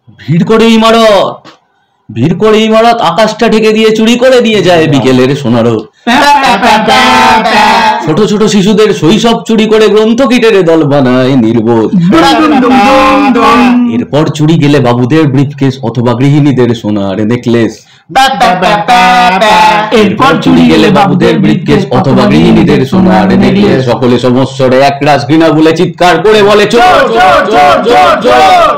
ভিড় করে ইমারত, ভিড় করে ইমারত আকাশটা ঢেকে দিয়ে চুরি করে নিয়ে যায় বিকেলের সোনারো। ছোট ছোট শিশুদের শৈশব চুরি করে গ্রন্থ কিটের দল বানায় নির্বোধ। এরপর চুরি গেলে বাবুদের ব্রিফকেস অথবা গৃহিণীদের সোনার নেকলেস। এরপর চুরি গেলে বাবুদের ব্রিফকেস অথবা গৃহিণীদের সোনার নেকলেস। সকলে সমস্যরে একরাশ ঘৃণা বলে চিৎকার করে বলে চোর চোর চোর চোর চোর।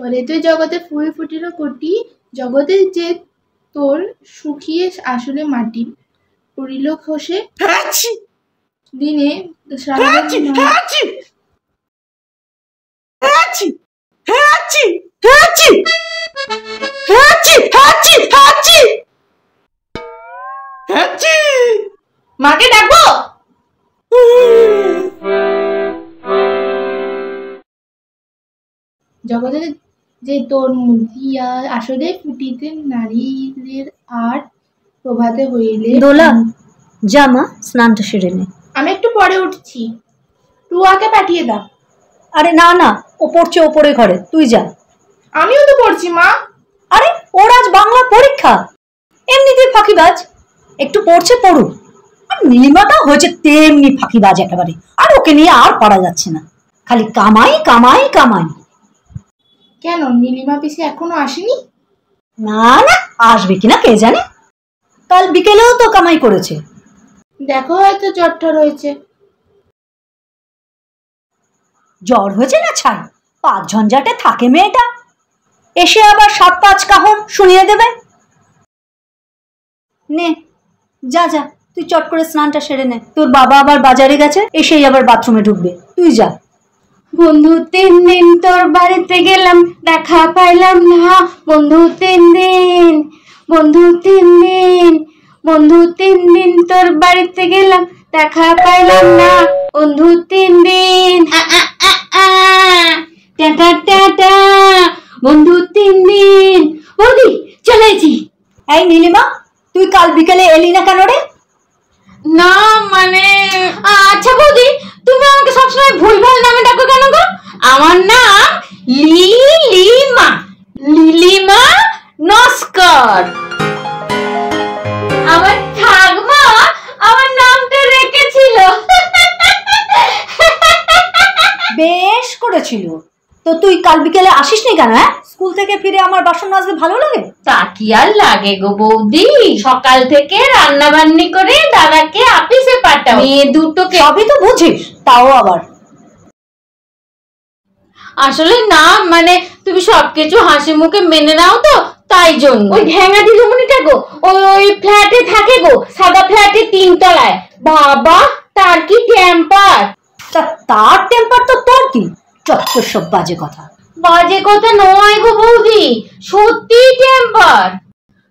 ওরে তুই জগতে ফুল ফুটিল কোটি, জগতে যে তোর শুকিয়ে আসলে মাটি, পড়িল খসে দিনে মাকে ডাকবো। জগতে যে তোর মুদিয়া আসলে ফুটিতে নারীদের আট প্রভাতে হইলে। দোলা জামা স্নানটা সেরে নে। আমি একটু পরে উঠছি, টুয়াকে পাঠিয়ে দাও। আরে না না, ও পড়ছে ওপরে ঘরে, তুই যা। আমিও তো পড়ছি মা। আরে ওর আজ বাংলা পরীক্ষা, এমনিতেই ফাঁকিবাজ, একটু পড়ছে পড়ুক। আর নীলিমাটা হয়েছে তেমনি ফাঁকিবাজ একেবারে, আর ওকে নিয়ে আর পারা যাচ্ছে না, খালি কামাই কামাই কামাই। কেন নীলিমা পিসি এখনো আসেনি? না না, আসবে কিনা কে জানে, কাল বিকেলেও তো কামাই করেছে। দেখো হয়তো জ্বরটা রয়েছে। জ্বর হয়েছে না ছাই, 5 ঝঞ্ঝাটে থাকে মেয়েটা, এসে আবার 7-5 কাহন শুনিয়ে দেবে। নে যা যা, তুই চট করে স্নানটা সেরে নে, তোর বাবা আবার বাজারে গেছে, এসেই আবার বাথরুমে ঢুকবে, তুই যা। বন্ধু 3 দিন তোর বাড়িতে গেলাম, দেখা পাইলাম না। বন্ধু 3 দিন, বন্ধু 3 দিন, বন্ধু 3 দিন তোর বাড়িতে গেলাম, দেখা পাইলাম না। বন্ধু 3 দিন, টাটা টাটা। বন্ধু 3 দিন। বৌদি চলেছি। এই নীলিমা, তুই কাল বিকেলে এলি না কেন রে? না মানে, আচ্ছা বৌদি, তুমি আমাকে সবসময় ভুলভাল নামে ডাকো কেন গো? আমার নাম লিলিমা, লিলিমা নস্কর। আমার ঠাকমা আমার নামটা রেখেছিল। বেশ করেছিল। তো তুই কাল বিকেলে আসিস নি কেন? হ্যাঁ, স্কুল থেকে ফিরে আমার বাসন মাজতে ভালো লাগে? তা কি আর লাগে গো বৌদি, সকাল থেকে রান্না বান্নি করে দাদাকে অফিসে পাঠাও, মেয়ে দুটোকে। সবই তো বুঝিস, তাও আবার। আসলে না মানে, তুমি সবকিছু হাসি মুখে মেনে নাও তো, তাই জন্য। ওই ঢ্যাঙা দিদিমণিটা গো, ওই ফ্ল্যাটে থাকে গো, সাদা ফ্ল্যাটে 3 তলায়। বাবা তার কি টেম্পার! তার টেম্পার তো তোর কি? চত্বর সব বাজে কথা। বাজে কথা নয় গো বৌদি, সত্যি টেম্পার।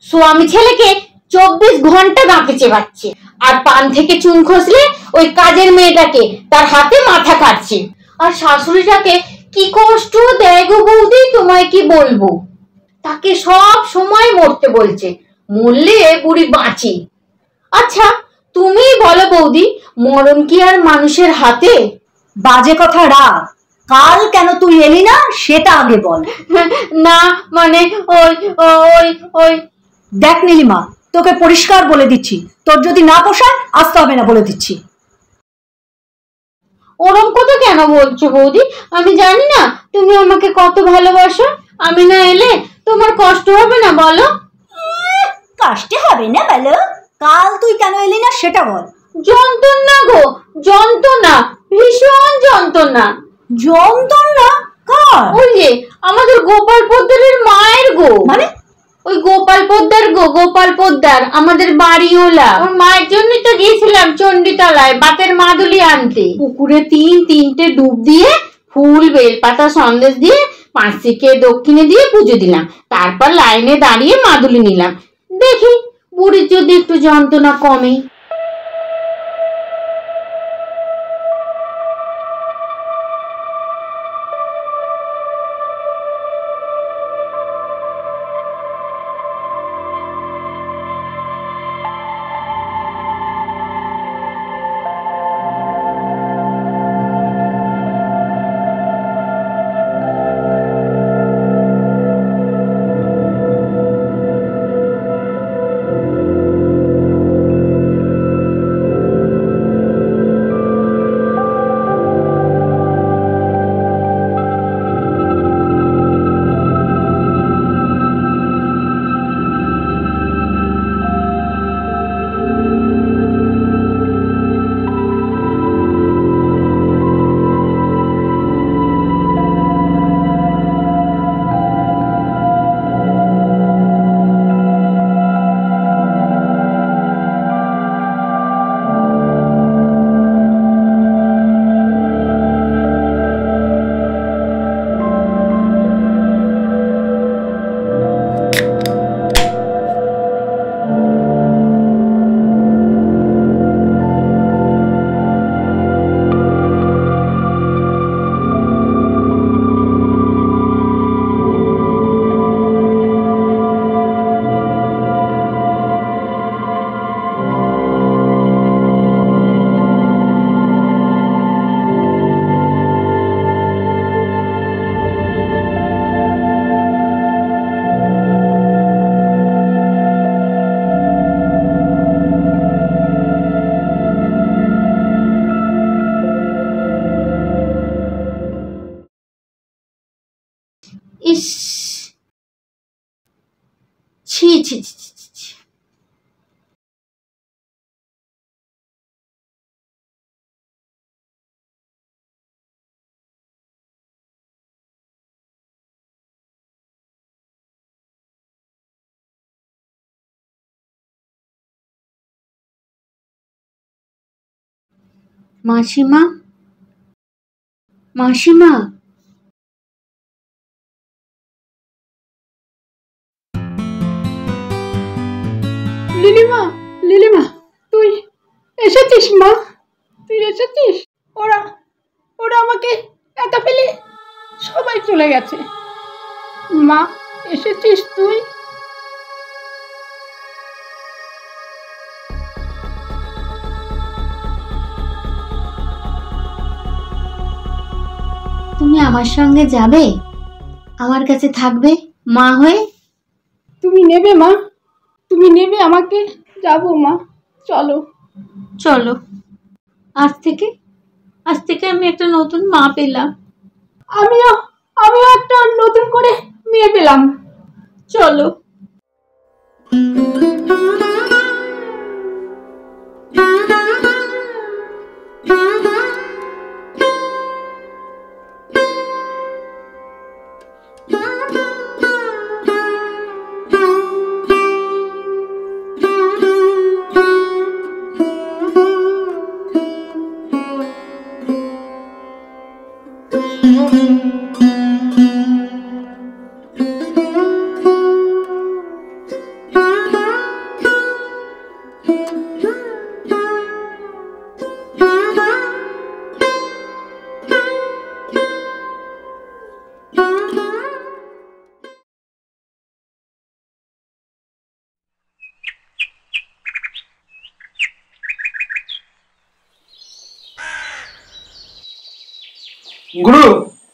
স্বামী ছেলেকে 24 ঘন্টা দাঁতে চেবাচ্ছে, আর পান থেকে চুন খসলে ওই কাজের মেয়েটাকে তার হাতে মাথা কাটছে। আর শাশুড়িটাকে কি কষ্ট দেয় গো বৌদি, তোমায় কি বলবো। তাকে সব সময় মরতে বলছে, মরলে বুড়ি বাঁচে। আচ্ছা তুমি বলো বৌদি, মরণ কি আর মানুষের হাতে? বাজে কথা রাখ, কাল কেন তুই এলি না সেটা আগে বল। না মানে ওই ওই ওই দেখ নীলিমা, তোকে পরিষ্কার বলে দিচ্ছি, তোর যদি না পোষায় আসতে হবে না, বলে দিচ্ছি। ওরম কথা কেন বলছো বৌদি? আমি জানি না তুমি আমাকে কত ভালোবাসো। আমি না এলে তোমার কষ্ট হবে না বলো? কষ্ট হবে না বলো? কাল তুই কেন এলি না সেটা বল। যন্ত্রণা গো, যন্ত্রণা, ভীষণ যন্ত্রণা। যন্ত্রণা কার? ওই যে আমাদের গোপাল পোদ্দারের মায়ের গো। মানে? ওই গোপাল পোদ্দার গো, গোপাল পোদ্দার আমাদের বাড়িওলা। ওর মায়ের জন্যই তো গিয়েছিলাম চণ্ডীতলায় বাতের মাদুলি আনতে। পুকুরে তিনটে ডুব দিয়ে ফুল বেলপাতা সন্দেশ দিয়ে পাঁচিকে দক্ষিণে দিয়ে পুজো দিলাম। তারপর লাইনে দাঁড়িয়ে মাদুলি নিলাম। দেখি বুড়ির যদি একটু যন্ত্রণা কমে। ইস, ছি ছি ছি ছি ছি, ছি। মাসিমা, মাসিমা, লিলিমা, লিলিমা, তুই এসেছিস মা? তুই এসেছিস? ওরা ওরা আমাকে একা ফেলে সবাই চলে গেছে। মা, এসেছিস তুই? তুমি আমার সঙ্গে যাবে? আমার কাছে থাকবে মা হয়ে? তুমি নেবে মা? তুমি নেবে আমাকে? যাবো মা, চলো। চলো। আজ থেকে আমি একটা নতুন মা পেলাম। আমিও আমিও একটা নতুন করে মেয়ে পেলাম। চলো। গুরু,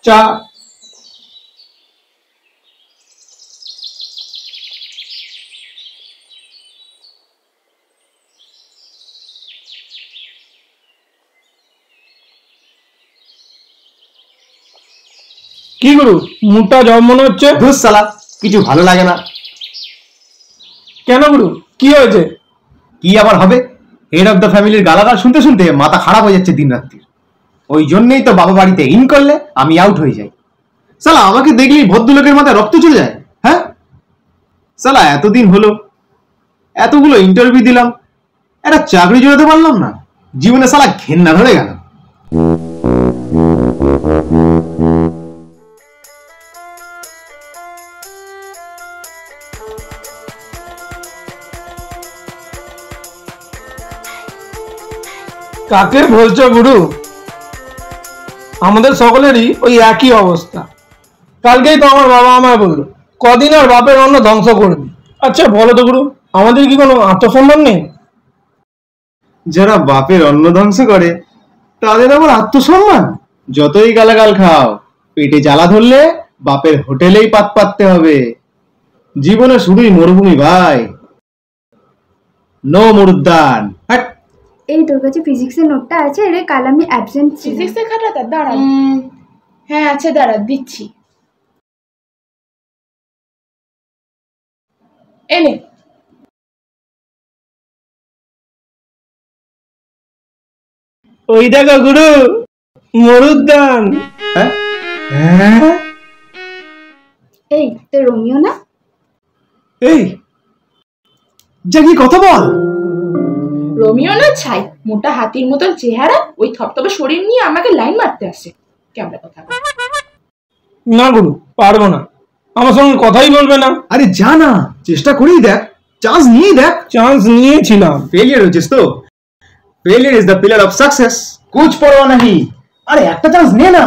চা। কি গুরু, মুখটা জব মনে হচ্ছে? ধুস শালা, কিছু ভালো লাগে না। কেন গুরু, কি হয়েছে? কি আবার হবে, হেড অফ দ্য ফ্যামিলির গালাগাল শুনতে শুনতে মাথা খারাপ হয়ে যাচ্ছে দিন রাত্রি। ওই জন্যই তো বাবা বাড়িতে ইন করলে আমি আউট হয়ে যাই। শালা আমাকে দেখলেই ভদ্রলোকের মাথায় রক্ত চলে যায়। হ্যাঁ শালা, এতদিন হলো এতগুলো ইন্টারভিউ দিলাম, একটা চাকরি জোড়াতে পারলাম না, জীবনে শালা ঘেন্না ধরে গেল। কাকে বলছো গুরু? আমাদের সকলেরই ওই একই অবস্থা। কালকেই তো আমার বাবা আমায় বললো কদিন আর বাপের অন্ন ধ্বংস করবি। আচ্ছা বলো তো গুরু, আমাদের কি কোনো আত্মসম্মান নেই? যারা বাপের অন্ন ধ্বংস করে তাদের আবার আত্মসম্মান? যতই গালাগাল খাও, পেটে জ্বালা ধরলে বাপের হোটেলেই পাত পাততে হবে। জীবনে শুধুই মরুভূমি ভাই, নো মরুদ্যান। এই তোর কাছে ফিজিক্সের নোটটা আছে রে, কাল আমি অ্যাবসেন্ট ছিলাম। ফিজিক্সের খাতাটা দাঁড়া। হ্যাঁ আছে, দাঁড়া দিচ্ছি। এনে ওই দেখো গুরু, মরুদ্যান। এই তো রোমিও না? এই যা কি কথা বল। রোমিও না ছাই, মোটা হাতির মতন চেহারা, ওই থপথপে শরীর নিয়ে আমাকে লাইন মারতে আসে। কেমন কথা? না গুরু, পারবো না, আমার সঙ্গে কথাই বলবে না। আরে যা না, চেষ্টা করেই দেখ, চান্স নিয়েই দেখ। চান্স নিয়েছিলাম, ফেলিয়ার হয়েছিস তো। Failure is the pillar of success, কুছ পরোয়া নাহি। আরে একটা চান্স নে না।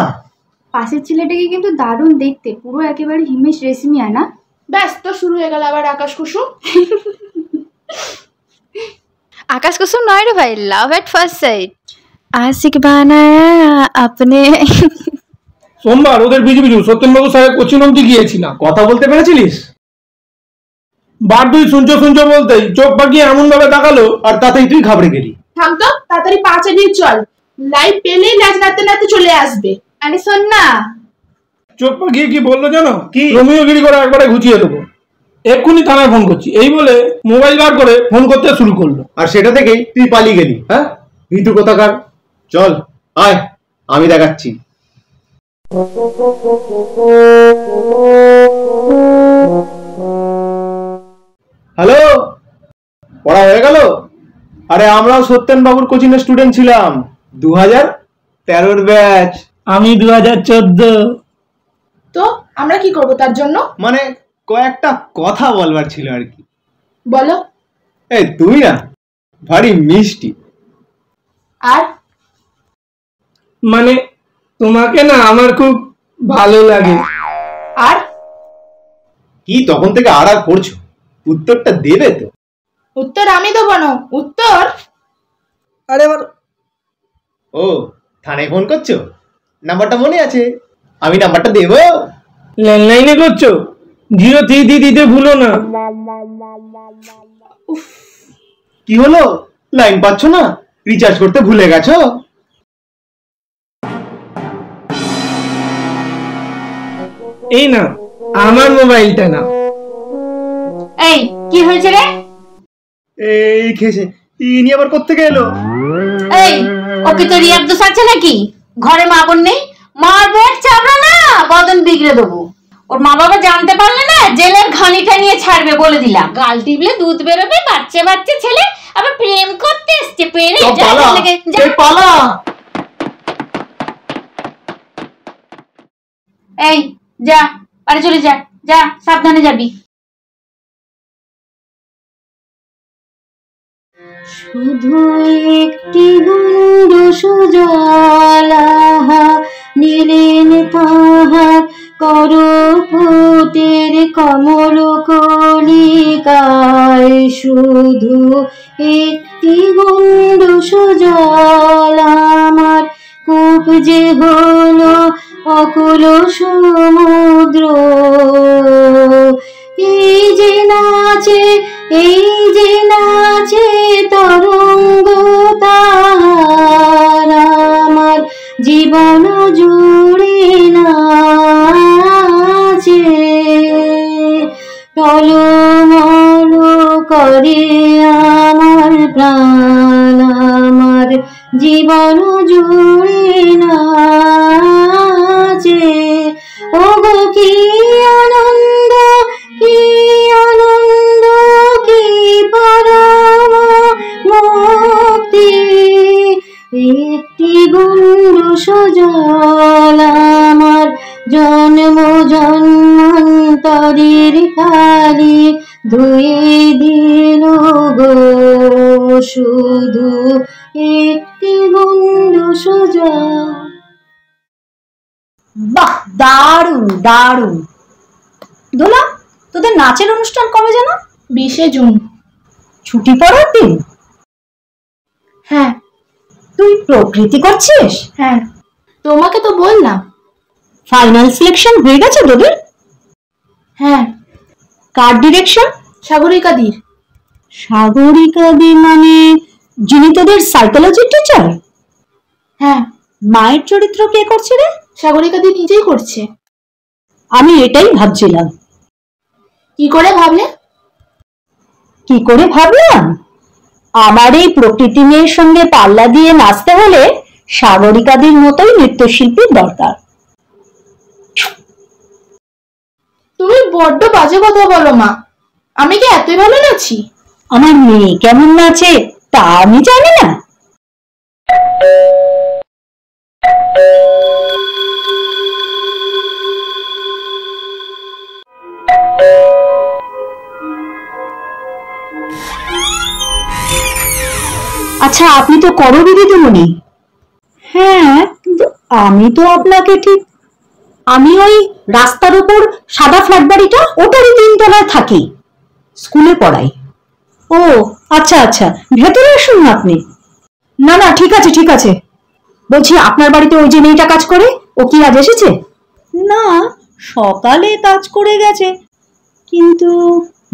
পাশের ছেলেটাকে কিন্তু দারুণ দেখতে, পুরো একেবারে হিমেশ রেশমিয়া না? ব্যাস তো শুরু হয়ে গেল আবার আকাশ কুসুম। आकाश कुसुम नॉय रे भाई, लव एट फर्स्ट साइट। आशिक बनाया अपने। সোমবার ওদের বিজু বিজু সত্যেনবাবু স্যারের কোচিং অব্দি গিয়েছিলাম। কথা বলতে পেরেছিলিস? বার দুই শুনছো শুনছো বলতেই চোখ পাকিয়ে এমন ভাবে তাকালো, আর তাতেই তুই ঘাবড়ে গেলি। থাম তো, তাড়াতাড়ি পা চালিয়ে চল, লাইভ পেলেই ল্যাজ নাড়তে নাড়তে চলে আসবে। আরে শোন না, চোখ পাকিয়ে কি বললো জানো? কি রোমিওগিরি করে একবারে ঘুচিয়ে দেবো, এক্ষুনি থানায় ফোন করছি, এই বলে মোবাইল বার করে ফোন করতে শুরু করলো। আর সেটা থেকেই তুই পালিয়ে গেলি। হ্যাঁ ভিতু কোথাকার। চল আয়, আমি দেখাচ্ছি। হ্যালো, পড়া হয়ে গেল? আরে আমরাও সত্যেন বাবুর কোচিং এর স্টুডেন্ট ছিলাম, 2013 ব্যাচ। আমি 2014। তো আমরা কি করব তার জন্য? মানে কয়েকটা কথা বলবার ছিল আর কি। বলো। এই তুমি না ভারী মিষ্টি। আর মানে তোমাকে না আমার খুব ভালো লাগে। আর কি তখন থেকে আর করছো? উত্তরটা দেবে তো? উত্তর আমি দেবো না। উত্তর আরে আবার ও থানায় ফোন করছো? নাম্বারটা মনে আছে, আমি নাম্বারটা দেবো। ল্যান্ডলাইনে করছো? 03 দিতে ভুলো না। কি হলো, লাইন পাচ্ছ না? রিচার্জ করতে ভুলে গেছো? এই না আমার মোবাইলটা না। এই কি হয়েছে রে? এই খেয়েছে, ইনি আবার কোত্থেকে এলো? এই ওকে তো রিয়াব দোষ আছে নাকি? ঘরে মা বোন নেই? মারবো এক চাপড়া না, বদন বিগড়ে দেবো। ওর মা বাবা জানতে পারলে না জেলের ঘানিটা নিয়ে ছাড়বে বলে দিলাম। গাল টিপলে দুধ বেরোবে, বাচ্চা বাচ্চা ছেলে আবার প্রেম করতে এসছে। পেরে পালা। এই যা, বাড়ি চলে যা, যা সাবধানে যাবি। শুধু একটি গুন্ডু সুজলাহা নীলেন তাহার করপুটের কমল কলিকায়। শুধু একটি গুন্ডু সুজল আমার কূপ যে হলো অকুল সমুদ্র। এই যে নাচে, এই যে নাচে তরঙ্গ তাহার আমার জীবন জুড়ে না। করে আমার প্রাণ আমার জীবন জুড়ে নাচে। ওগো কি আনন্দ কি আনন্দ কি পরম মুক্তি, একটি গন্ধ সজল আমার জন্ম জন্মান্তরের খালি ধুয়ে দিল গো, শুধু একটি গন্ধ সজল। বাহ, দারুণ দারুণ। দোলা, তোদের নাচের অনুষ্ঠান কবে জানো? 20শে জুন। ছুটি পড়ার দিন? হ্যাঁ। তুই প্রকৃতি করছিস? হ্যাঁ, তোমাকে তো বললাম। ফাইনাল সিলেকশন হয়ে গেছে তোদের? হ্যাঁ। কার ডিরেকশন? সাগরিকাদির। সাগরিকাদি মানে যিনি তোদের সাইকোলজির টিচার? হ্যাঁ। মায়ের চরিত্র কে করছে রে? সাগরিকাদি নিজেই করছে। আমি এটাই ভাবছিলাম। কি করে ভাবলে? কি করে ভাবলাম? আমার এই প্রকৃতি মেয়ের সঙ্গে পাল্লা দিয়ে নাচতে হলে সাগরিকাদির মতোই নৃত্যশিল্পীর দরকার। তুমি বড্ড বাজে কথা বলো মা। আমি কি এতই ভালো নাচি? আমার মেয়ে কেমন নাচে তা আমি জানি না? আচ্ছা, আপনি তো করবি দিদিমণি? হ্যাঁ, কিন্তু আমি তো আপনাকে ঠিক, আমি ওই রাস্তার উপর সাদা ফ্ল্যাট বাড়িটা, ওটারই 3 তলায় থাকি, স্কুলে পড়াই। ও আচ্ছা আচ্ছা, ভেতরে আসুন না আপনি। না না, ঠিক আছে ঠিক আছে। বলছি, আপনার বাড়িতে ওই যে মেয়েটা কাজ করে, ও কি আজ এসেছে? না, সকালে কাজ করে গেছে, কিন্তু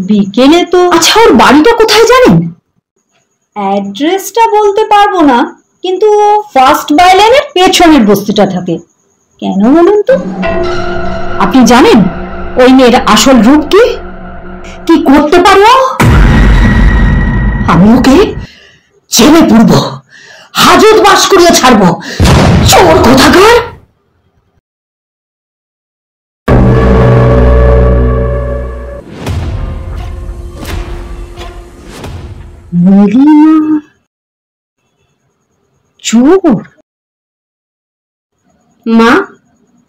বিকেলে তো। আচ্ছা, ওর বাড়িটা কোথায় জানেন? অ্যাড্রেসটা বলতে পারবো না, কিন্তু ফার্স্ট বাইলাইনের পেছনের বস্তিটা থাকে। কেন বলুন তো? আপনি জানেন ওই মেয়ের আসল রূপ কি? কি করতে পারো? আমি ওকে জেলে পুরব, হাজত বাস করিয়ে ছাড়বো, চোর কোথাকার। চোর? মা,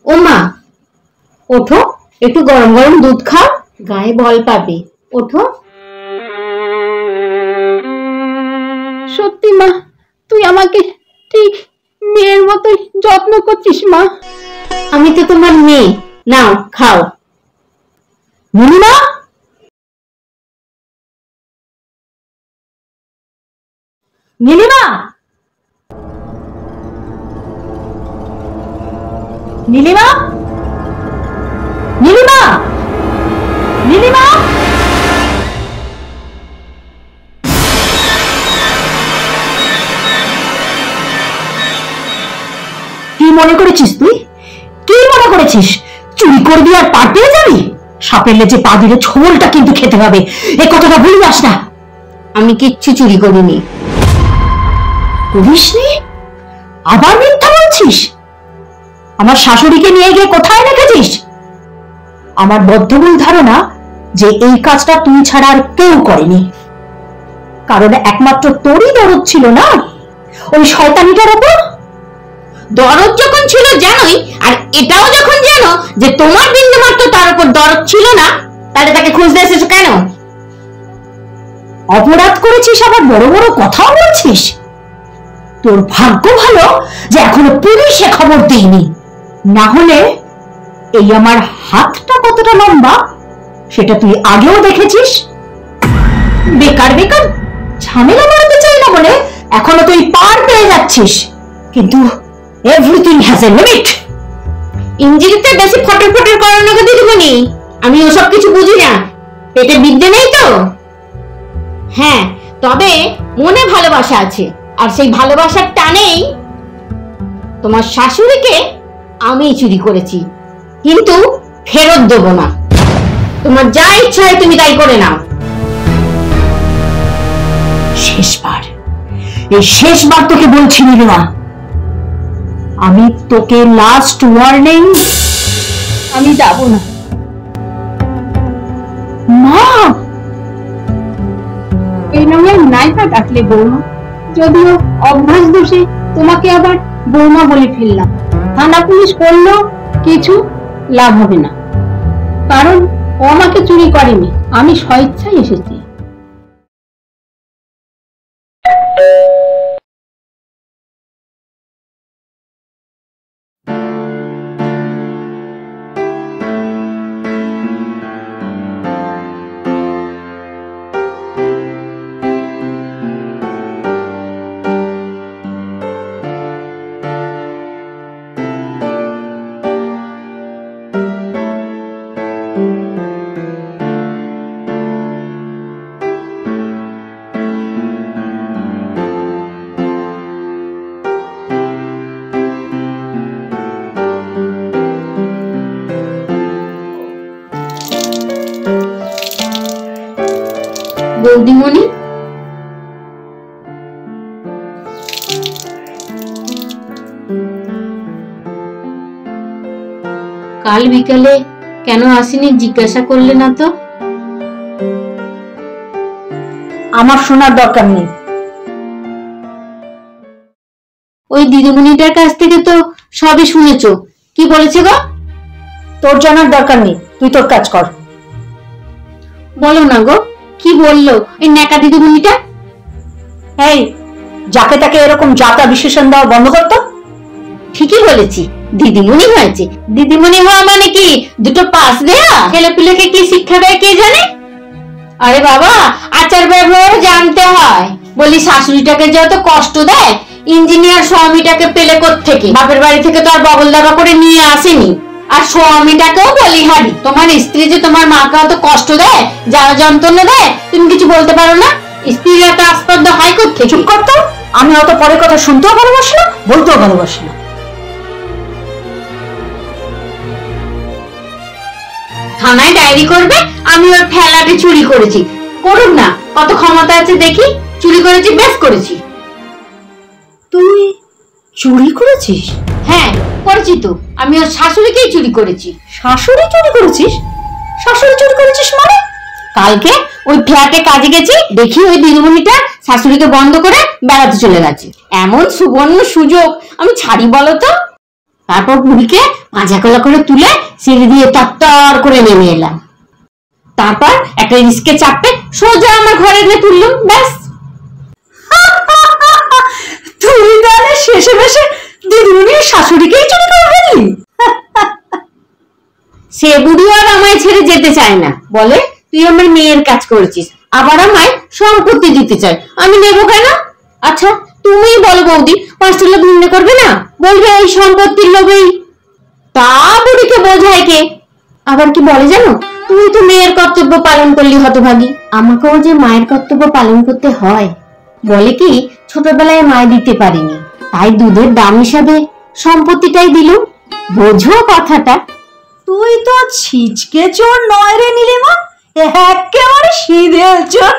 ও মা, ওঠো, একটু গরম গরম দুধ খাও, গায়ে বল পাবে, ওঠো। সত্যি মা, তুই আমাকে ঠিক মেয়ের মতোই যত্ন করছিস মা। আমি তো তোমার মেয়ে, নাও খাও। নীলিমা, নীলিমা, নীলিমা, নীলিমা, নীলিমা। কি মনে করেছিস তুই? কি মনে করেছিস চুরি করবি আর পার পেয়ে যাবি? সাপের লেজে পা দিলে ছোবলটা কিন্তু খেতে হবে, এ কথাটা ভুলে যাস না। আমি কিচ্ছু চুরি করিনি। করিসনি? আবার মিথ্যা বলছিস? আমার শাশুড়িকে নিয়ে গিয়ে কোথায় রেখেছিস? আমার বদ্ধমূল ধারণা যে এই কাজটা তুই ছাড়া আর কেউ করেনি, কারণ একমাত্র তোরই দরদ ছিল না ওই শয়তানিটার উপর। দরদ যখন ছিল জানোই, আর এটাও যখন জানো যে তোমার বিন্দুমাত্র তার উপর দরদ ছিল না, তাহলে তাকে খুঁজতে এসেছো কেন? অপরাধ করেছিস আবার বড় বড় কথাও বলছিস? তোর ভাগ্য ভালো যে এখনো পুলিশে খবর দেয়নি, না হলে এই আমার হাতটা কতটা লম্বা সেটা তুই আগেও দেখেছিস। বেকার বেকার ঝামেলা বাড়াতে চাই না বলে এখনো তুই পার পেয়ে যাচ্ছিস, কিন্তু এভরিথিং হ্যাজ এ লিমিট। ইঞ্জিনিতে বেশি ফটর ফটর করানো গো দিদিমণি, আমি ওসব কিছু বুঝি না, পেটে বিদ্যে নেই তো। হ্যাঁ, তবে মনে ভালোবাসা আছে, আর সেই ভালোবাসার টানেই তোমার শাশুড়িকে আমি চুরি করেছি, কিন্তু ফেরত দেবো না। তোমার যা ইচ্ছা হয় তুমি তাই করে নাও। শেষবার তোকে বলছি নীলিমা, আমি তোকে লাস্ট ওয়ার্নিং, আমি যাব না। মা, এই নামে নাইকা ডাকলে বৌমা, যদিও অভ্যাস দোষে তোমাকে আবার বৌমা বলে ফেললাম। থানা পুলিশ করলেও কিছু লাভ হবে না, কারণ ও আমাকে চুরি করেনি, আমি স্বেচ্ছায় এসেছি। বৌদিমণি, কাল বিকালে কেন আসেনি জিজ্ঞাসা করলে না তো? আমার শোনার দরকার নেই। ওই দিদিমণিটার কাছ থেকে তো সবই শুনেছো, কি বলেছে গো? তোর জানার দরকার নেই, তুই তোর কাজ কর। বলো না গো, কি বললো এই নেকা দিদিমণিটা? এই, যাকে তাকে এরকম জাতা বিশেষণ দেওয়া বন্ধ করতো। ঠিকই বলেছি, দিদিমণি হয়েছে। দিদিমণি হওয়া মানে কি দুটো পাস দেয়া? ছেলে পিলেকে কি শিক্ষা দেয় কে জানে? আরে বাবা, আচার ব্যবহার জানতে হয়। বলি শাশুড়িটাকে যত কষ্ট দেয়, ইঞ্জিনিয়ার স্বামীটাকে পেলে কোত্থেকে? বাপের বাড়ি থেকে তো আর বগল দাবা করে নিয়ে আসেনি। আর স্বামীটাকেও বলিহারি। তোমার স্ত্রী যে তোমার মাকে অত কষ্ট দেয়, যারা যন্ত্রণা দেয়, তুমি কিছু বলতে পারো না? স্ত্রীরা তো আস্পর্ধা হয় কোত্থেকে? চুপ করতো। আমি অত পরে কথা শুনতেও ভালোবাসি না, বলতেও ভালোবাসি না। থানায় ডায়েরি করবে আমি ওর ফেলাতে চুরি করেছি। করুন না, কত ক্ষমতা আছে দেখি। চুরি করেছি, বেশ করেছি। তুই চুরি করেছিস? হ্যাঁ করেছি তো, আমি ওর শাশুড়িকেই চুরি করেছি। শাশুড়ি চুরি করেছিস? শাশুড়ি চুরি করেছিস মানে? কালকে ওই ফ্ল্যাটে কাজে গেছি, দেখি ওই দিদিমণিটা শাশুড়িকে বন্ধ করে বেড়াতে চলে গেছে। এমন সুবর্ণ সুযোগ আমি ছাড়ি বলো তো? তারপর বুড়িকে পাঁজা কলা করে তুলে সিঁড়ি দিয়ে তত্তর করে নেমে এলাম। তারপর একটা রিস্কে চাপে সোজা আমার ঘরে এনে তুললাম, ব্যাস। তুই তাহলে শেষে বেশে দিদিমণির শাশুড়িকেই চুরি করে ফেললি? সে বুড়ি আর আমায় ছেড়ে যেতে চায় না, বলে তুই আমার মেয়ের কাজ করেছিস, আবার আমায় সম্পত্তি দিতে চায়, আমি নেবো কেন? আচ্ছা তুমি বলো বৌদি, 5 লাখ নির্ণয় করবে না? বলবে ওই সম্পত্তির লোভেই। তা বুড়িকে বোঝায় কে? আবার কি বলে জানো, তুই তো মেয়ের কর্তব্য পালন করলি হতভাগী, আমাকেও যে মায়ের কর্তব্য পালন করতে হয়। বলে কি ছোটবেলায় মায় দিতে পারিনি, তাই দুধের দাম হিসাবে সম্পত্তিটাই দিলুম। বোঝো কথাটা? তুই তো ছিচকে চোর নয় রে নীলিমা, একেবারে সিধে চোর।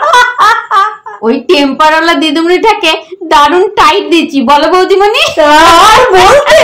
ওই টেম্পারওয়ালা দিদিমণিটাকে দারুণ টাইট দিচ্ছি, বলো বৌদিমণি? আর বলতে